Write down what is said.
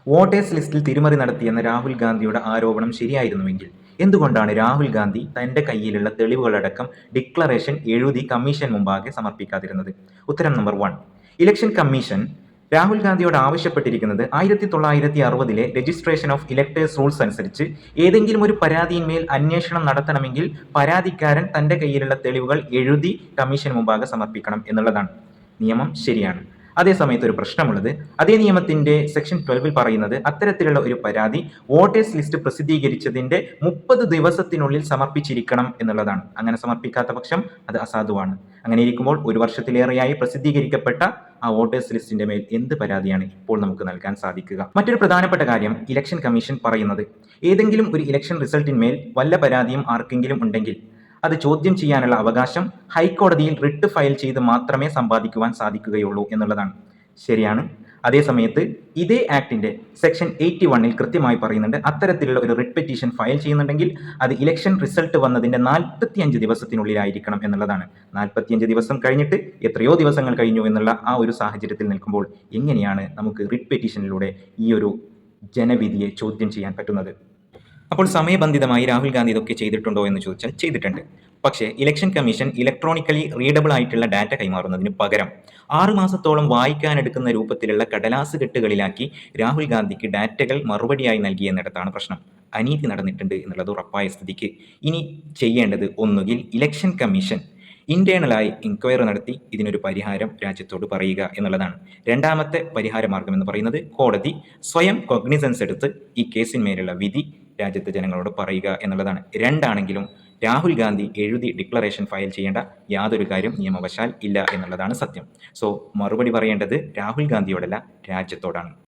Voters ലിസ്റ്റിൽ തിരിമറി നടത്തിയെന്ന രാഹുൽ ഗാന്ധിയുടെ ആരോപണം ശരിയായിരുന്നുവെങ്കിൽ എന്തുകൊണ്ടാണ് രാഹുൽ ഗാന്ധി തന്റെ കയ്യിലുള്ള തെളിവുകളടക്കം ഡിക്ലറേഷൻ എഴുതി കമ്മീഷൻ മുമ്പാകെ സമർപ്പിക്കാതിരുന്നത്? ഉത്തരം നമ്പർ 1. ഇലക്ഷൻ കമ്മീഷൻ രാഹുൽ ഗാന്ധിയോട് ആവശ്യപ്പെട്ടിരിക്കുന്നത് 1960 രജിസ്ട്രേഷൻ ഓഫ് ഇലക്ടേഴ്സ് റൂൾസ് അനുസരിച്ച് ഏതെങ്കിലും ഒരു പരാതിയിന്മേൽ അന്വേഷണം നടത്തണമെങ്കിൽ പരാതിക്കാരൻ തന്റെ കയ്യിലുള്ള തെളിവുകൾ എഴുതി കമ്മീഷൻ മുമ്പാകെ സമർപ്പിക്കണം എന്നുള്ളതാണ്. നിയമം ശരിയാണ്. അതേസമയത്ത് ഒരു പ്രശ്നമുള്ളത്, അതേ നിയമത്തിന്റെ സെക്ഷൻ 12 പറയുന്നത് അത്തരത്തിലുള്ള ഒരു പരാതി വോട്ടേഴ്സ് ലിസ്റ്റ് പ്രസിദ്ധീകരിച്ചതിന്റെ 30 ദിവസത്തിനുള്ളിൽ സമർപ്പിച്ചിരിക്കണം എന്നുള്ളതാണ്. അങ്ങനെ സമർപ്പിക്കാത്ത പക്ഷം അത് അസാധുവാണ്. അങ്ങനെ ഇരിക്കുമ്പോൾ 1 വർഷത്തിലേറെയായി പ്രസിദ്ധീകരിക്കപ്പെട്ട ആ വോട്ടേഴ്സ് ലിസ്റ്റിന്റെ മേൽ എന്ത് പരാതിയാണ് ഇപ്പോൾ നമുക്ക് നൽകാൻ സാധിക്കുക? മറ്റൊരു പ്രധാനപ്പെട്ട കാര്യം ഇലക്ഷൻ കമ്മീഷൻ പറയുന്നത്, ഏതെങ്കിലും ഒരു ഇലക്ഷൻ റിസൾട്ടിന്മേൽ വല്ല പരാതിയും ആർക്കെങ്കിലും ഉണ്ടെങ്കിൽ അത് ചോദ്യം ചെയ്യാനുള്ള അവകാശം ഹൈക്കോടതിയിൽ റിട്ട് ഫയൽ ചെയ്ത് മാത്രമേ സമ്പാദിക്കുവാൻ സാധിക്കുകയുള്ളൂ എന്നുള്ളതാണ്. ശരിയാണ്. അതേസമയത്ത് ഇതേ ആക്ടിന്റെ സെക്ഷൻ 81 കൃത്യമായി പറയുന്നുണ്ട്, അത്തരത്തിലുള്ള ഒരു റിട്ട് പെറ്റീഷൻ ഫയൽ ചെയ്യുന്നുണ്ടെങ്കിൽ അത് ഇലക്ഷൻ റിസൾട്ട് വന്നതിന്റെ 45 ദിവസത്തിനുള്ളിലായിരിക്കണം എന്നുള്ളതാണ്. 45 ദിവസം കഴിഞ്ഞിട്ട് എത്രയോ ദിവസങ്ങൾ കഴിഞ്ഞു എന്നുള്ള ആ ഒരു സാഹചര്യത്തിൽ നിൽക്കുമ്പോൾ എങ്ങനെയാണ് നമുക്ക് റിട്ട് പെറ്റീഷനിലൂടെ ഈ ഒരു ജനവിധിയെ ചോദ്യം ചെയ്യാൻ പറ്റുന്നത്? അപ്പോൾ സമയബന്ധിതമായി രാഹുൽ ഗാന്ധി ഇതൊക്കെ ചെയ്തിട്ടുണ്ടോ എന്ന് ചോദിച്ചാൽ ചെയ്തിട്ടുണ്ട്. പക്ഷേ ഇലക്ഷൻ കമ്മീഷൻ ഇലക്ട്രോണിക്കലി റീഡബിൾ ആയിട്ടുള്ള ഡാറ്റ കൈമാറുന്നതിന് പകരം 6 മാസത്തോളം വായിക്കാനെടുക്കുന്ന രൂപത്തിലുള്ള കടലാസ് കെട്ടുകളിലാക്കി രാഹുൽ ഗാന്ധിക്ക് ഡാറ്റകൾ മറുപടിയായി നൽകിയെന്നിടത്താണ് പ്രശ്നം. അനീതി നടന്നിട്ടുണ്ട് എന്നുള്ളത് ഉറപ്പായ സ്ഥിതിക്ക് ഇനി ചെയ്യേണ്ടത് ഒന്നുകിൽ ഇലക്ഷൻ കമ്മീഷൻ ഇന്റേണലായി ഇൻക്വയറി നടത്തി ഇതിനൊരു പരിഹാരം രാജ്യത്തോട് പറയുക എന്നുള്ളതാണ്. രണ്ടാമത്തെ പരിഹാര മാർഗം എന്ന് പറയുന്നത് കോടതി സ്വയം കോഗ്നിസൻസ് എടുത്ത് ഈ കേസിന്മേലുള്ള വിധി രാജ്യത്തെ ജനങ്ങളോട് പറയുക എന്നുള്ളതാണ്. രണ്ടാണെങ്കിലും രാഹുൽ ഗാന്ധി എഴുതി ഡിക്ലറേഷൻ ഫയൽ ചെയ്യേണ്ട യാതൊരു കാര്യം നിയമവശാൽ ഇല്ല എന്നുള്ളതാണ് സത്യം. സോ മറുപടി പറയേണ്ടത് രാഹുൽ ഗാന്ധിയോടല്ല, രാജ്യത്തോടാണ്.